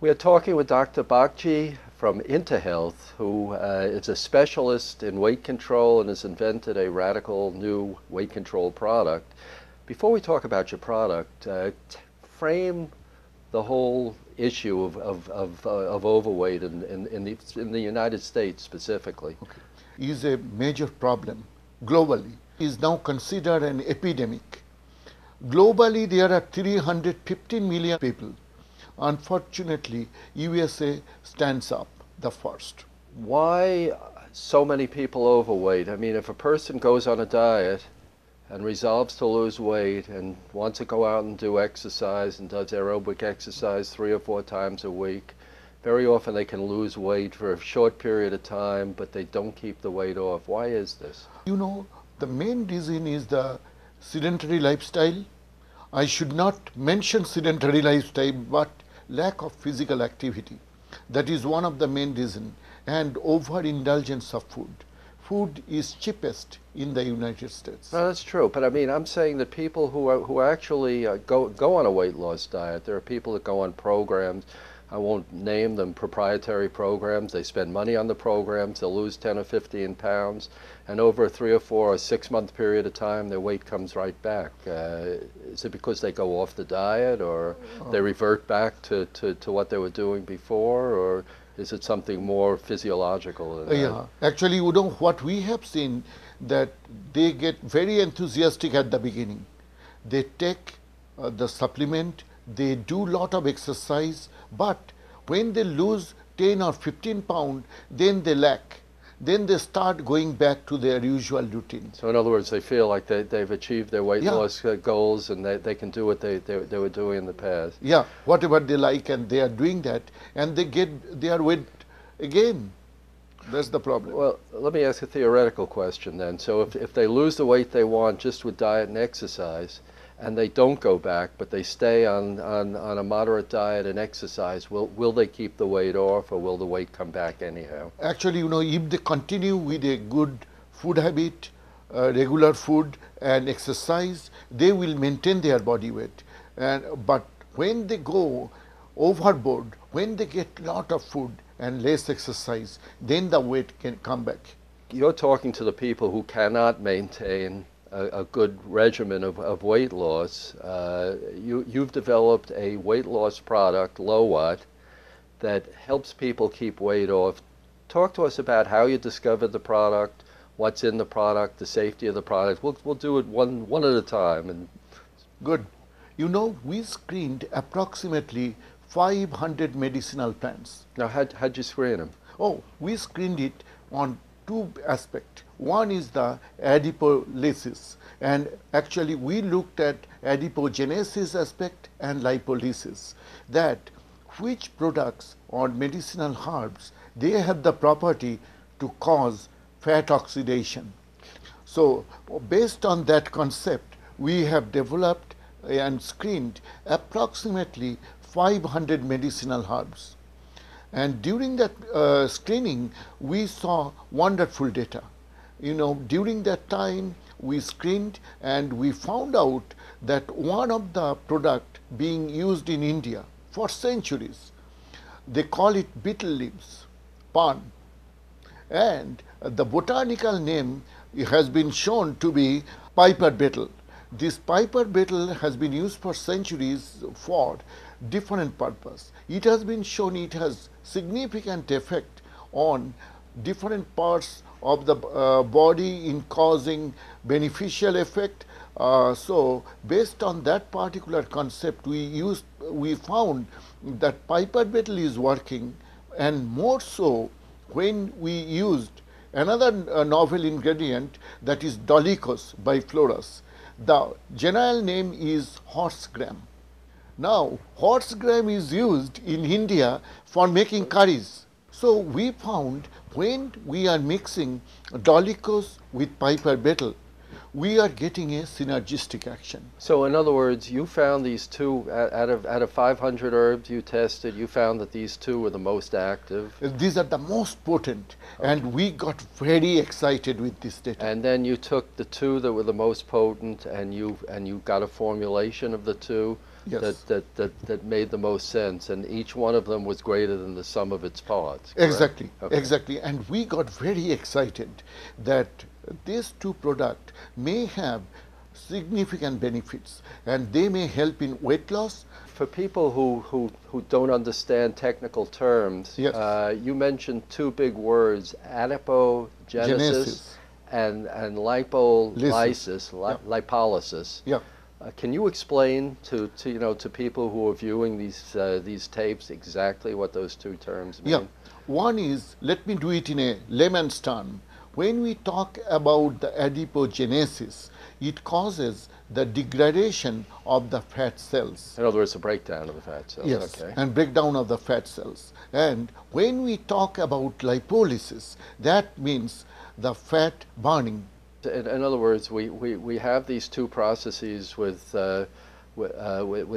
We are talking with Dr. Bagchi from InterHealth, who is a specialist in weight control and has invented a radical new weight control product. Before we talk about your product, frame the whole issue of overweight in the United States specifically. Okay. Is a major problem globally. Is now considered an epidemic. Globally, there are 315 million people. Unfortunately, USA stands up the first. Why so many people overweight? I mean, if a person goes on a diet and resolves to lose weight and wants to go out and do exercise and does aerobic exercise 3 or 4 times a week, very often they can lose weight for a short period of time, but they don't keep the weight off. Why is this? You know, the main reason is the sedentary lifestyle. I should not mention sedentary lifestyle, but lack of physical activity. That is one of the main reasons. And overindulgence of food. Food is cheapest in the United States. No, that's true. But I mean, I'm saying that people who actually go on a weight loss diet, there are people that go on programs. I won't name them, proprietary programs. They spend money on the programs. They'll lose 10 or 15 pounds. And over a 3 or 4 or 6 month period of time, their weight comes right back. Is it because they go off the diet, or they revert back to what they were doing before, or is it something more physiological than that? Yeah, actually, you know, what we have seen, that they get very enthusiastic at the beginning. They take the supplement, they do lot of exercise, but when they lose 10 or 15 pounds, then they lack. Then they start going back to their usual routine. So in other words, they feel like they've achieved their weight loss goals, and they can do what they were doing in the past. Yeah, whatever they like, and they are doing that, and they get their weight again. That's the problem. Well, let me ask a theoretical question then. So if they lose the weight they want just with diet and exercise, and they don't go back, but they stay on a moderate diet and exercise, will they keep the weight off, or will the weight come back anyhow? Actually, you know, if they continue with a good food habit, regular food and exercise, they will maintain their body weight. But when they go overboard, when they get lot of food and less exercise, then the weight can come back. You're talking to the people who cannot maintain a good regimen of weight loss. You've developed a weight loss product, LOWAT, that helps people keep weight off. Talk to us about how you discovered the product, what's in the product, the safety of the product. We'll do it one at a time. And good. You know, we screened approximately 500 medicinal plants. now, how'd you screen them? Oh, we screened it on 2 aspects. One is the adipolysis, and actually we looked at adipogenesis aspect and lipolysis, that which products or medicinal herbs, they have the property to cause fat oxidation. So based on that concept, we have developed and screened approximately 500 medicinal herbs. And during that screening, we saw wonderful data. You know, during that time, we screened and we found out that one of the product being used in India for centuries, they call it betel leaves, pan. And the botanical name has been shown to be piper betel. This piper betel has been used for centuries for different purpose. It has been shown it has significant effect on different parts of the body in causing beneficial effect. So based on that particular concept, we found that piper betel is working, and more so when we used another novel ingredient, that is Dolichos biflorus. The general name is horsegram. Now, horsegram is used in India for making curries. So we found when we are mixing Dolichos with piper betel, we are getting a synergistic action. So in other words, you found these two, out of 500 herbs you tested, you found that these two were the most active. These are the most potent, and we got very excited with this data. And then you took the two that were the most potent, and you got a formulation of the two Yes. that made the most sense, and each one of them was greater than the sum of its parts. Correct? Exactly, Okay. exactly. And we got very excited that these two products may have significant benefits and they may help in weight loss. For people who don't understand technical terms, Yes. You mentioned two big words: adipogenesis Genesis. and lipolysis, Yeah. lipolysis. Yeah. Can you explain to people who are viewing these tapes exactly what those two terms mean? Yeah. One is, let me do it in a layman's term. When we talk about the adipogenesis, it causes the degradation of the fat cells. In other words, a breakdown of the fat cells. Yes, Okay. and breakdown of the fat cells. And when we talk about lipolysis, that means the fat burning. In other words, we have these two processes with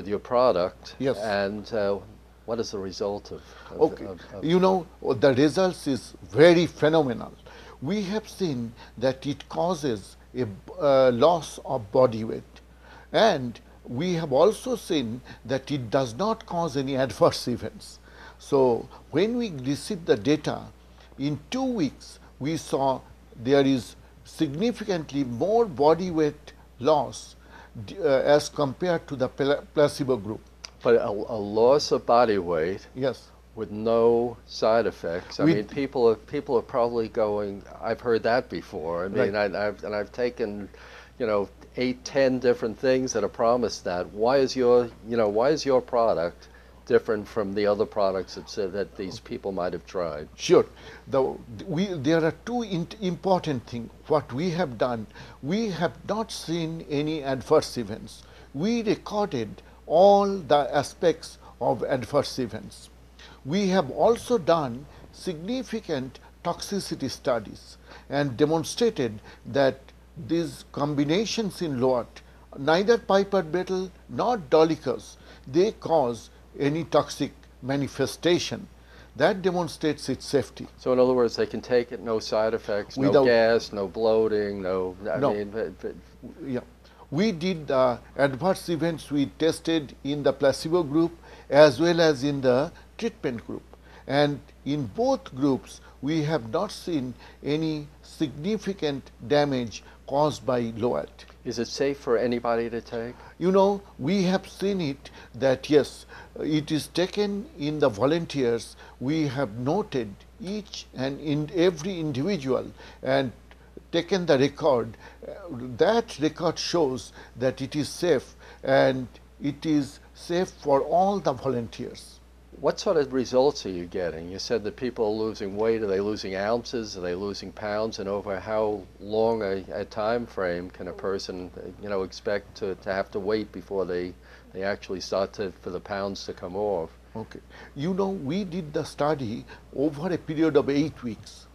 your product. Yes. And what is the result of? Okay, of you know, the results is very phenomenal. We have seen that it causes a loss of body weight, and we have also seen that it does not cause any adverse events. So when we received the data, in 2 weeks we saw there is significantly more body weight loss as compared to the placebo group. But a loss of body weight Yes. with no side effects. I We- mean, people are probably going, I've heard that before. I mean, Right. I've taken, 8, 10 different things that are promised that. Why is your product different from the other products that these people might have tried? Sure. There are two important things. What we have done, we have not seen any adverse events. We recorded all the aspects of adverse events. We have also done significant toxicity studies and demonstrated that these combinations in LOWAT, neither pipered betel nor dolichos, they cause any toxic manifestation. That demonstrates its safety. So in other words, they can take it, no side effects, no Without- gas, no bloating, no. I No. mean, Yeah. We did the adverse events we tested in the placebo group as well as in the treatment group. And in both groups, we have not seen any significant damage caused by LOWAT. is it safe for anybody to take? You know, we have seen it that yes, it is taken in the volunteers. We have noted each and in every individual and taken the record. That record shows that it is safe and it is safe for all the volunteers. What sort of results are you getting? You said that people are losing weight. Are they losing ounces? Are they losing pounds? And over how long a time frame can a person, expect to have to wait before they actually start for the pounds to come off? Okay. You know, we did the study over a period of 8 weeks.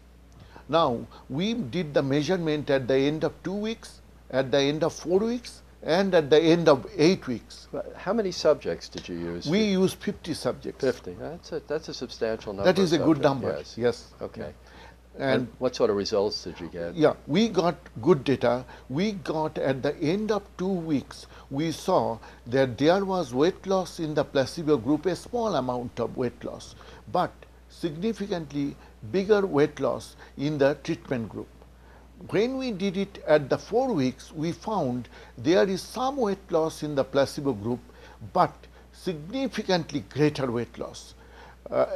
Now, we did the measurement at the end of 2 weeks, at the end of 4 weeks, and at the end of 8 weeks. How many subjects did you use? We used 50 subjects. 50. That's a substantial number. That is a of good subjects. number. Yes. Yes. Okay. And And what sort of results did you get? yeah, we got good data. We got at the end of 2 weeks, we saw that there was weight loss in the placebo group, a small amount of weight loss, but significantly bigger weight loss in the treatment group. When we did it at the 4 weeks, we found there is some weight loss in the placebo group, but significantly greater weight loss.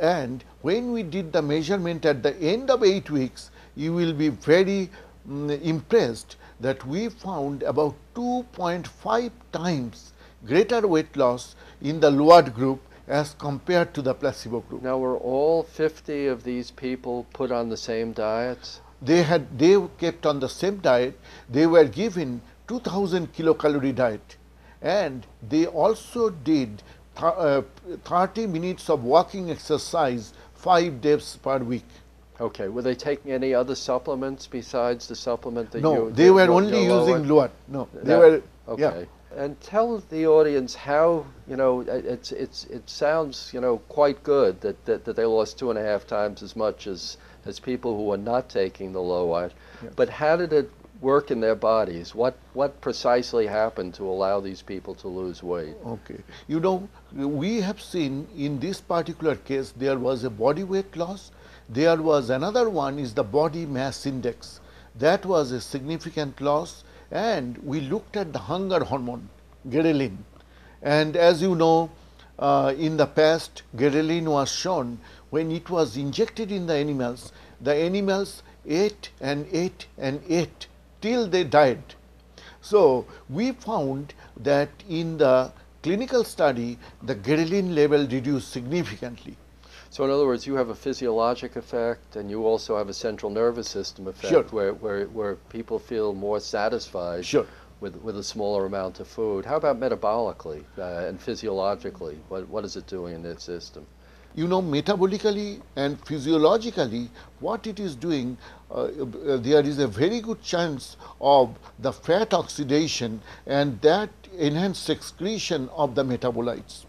And when we did the measurement at the end of 8 weeks, you will be very impressed that we found about 2.5 times greater weight loss in the LOWAT group as compared to the placebo group. Now, were all 50 of these people put on the same diets? They kept on the same diet. They were given 2000 kilocalorie diet, and they also did 30 minutes of walking exercise 5 days per week. Okay. Were they taking any other supplements besides the supplement that you? No, they were only using LOWAT. No, they were. Okay. Yeah. And tell the audience how, it sounds, quite good that they lost 2.5 times as much as people who are not taking the LOWAT. Yes. But how did it work in their bodies? What precisely happened to allow these people to lose weight? Okay. You know, we have seen in this particular case there was a body weight loss. There was another one is the body mass index. That was a significant loss, and we looked at the hunger hormone, ghrelin. And as you know, in the past, ghrelin was shown when it was injected in the animals ate and ate and ate till they died. So, we found that in the clinical study, the ghrelin level reduced significantly. So in other words, you have a physiologic effect, and you also have a central nervous system effect, Sure. where people feel more satisfied Sure. with a smaller amount of food. How about metabolically and physiologically? What is it doing in their system? You know, metabolically and physiologically, what it is doing, there is a very good chance of the fat oxidation and that enhanced excretion of the metabolites.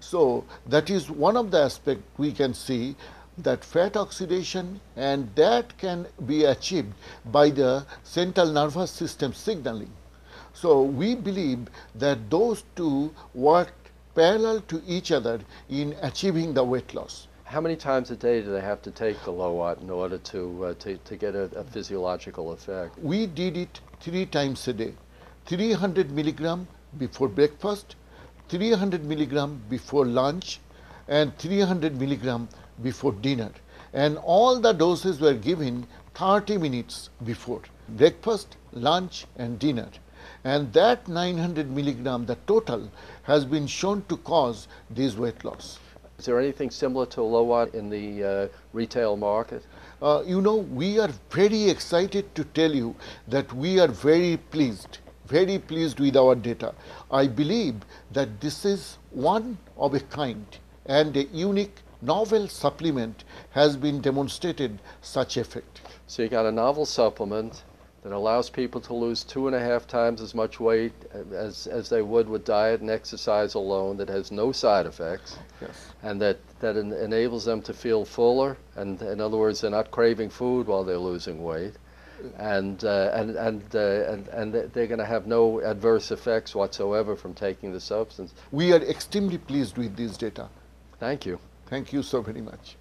So, that is one of the aspects we can see, that fat oxidation, and that can be achieved by the central nervous system signaling. So, we believe that those two work parallel to each other in achieving the weight loss. How many times a day do they have to take the LOWAT in order to get a physiological effect? We did it 3 times a day, 300 milligram before breakfast, 300 milligram before lunch, and 300 milligram before dinner. And all the doses were given 30 minutes before breakfast, lunch, and dinner. And that 900 milligram, the total, has been shown to cause this weight loss. Is there anything similar to LOWAT in the retail market? You know, we are very excited to tell you that we are very pleased with our data. I believe that this is one of a kind, and a unique novel supplement has been demonstrated such effect. So you got a novel supplement that allows people to lose 2.5 times as much weight as they would with diet and exercise alone, that has no side effects. Yes. And that enables them to feel fuller, and in other words, they're not craving food while they're losing weight. And they're going to have no adverse effects whatsoever from taking the substance. We are extremely pleased with this data. Thank you. Thank you so very much.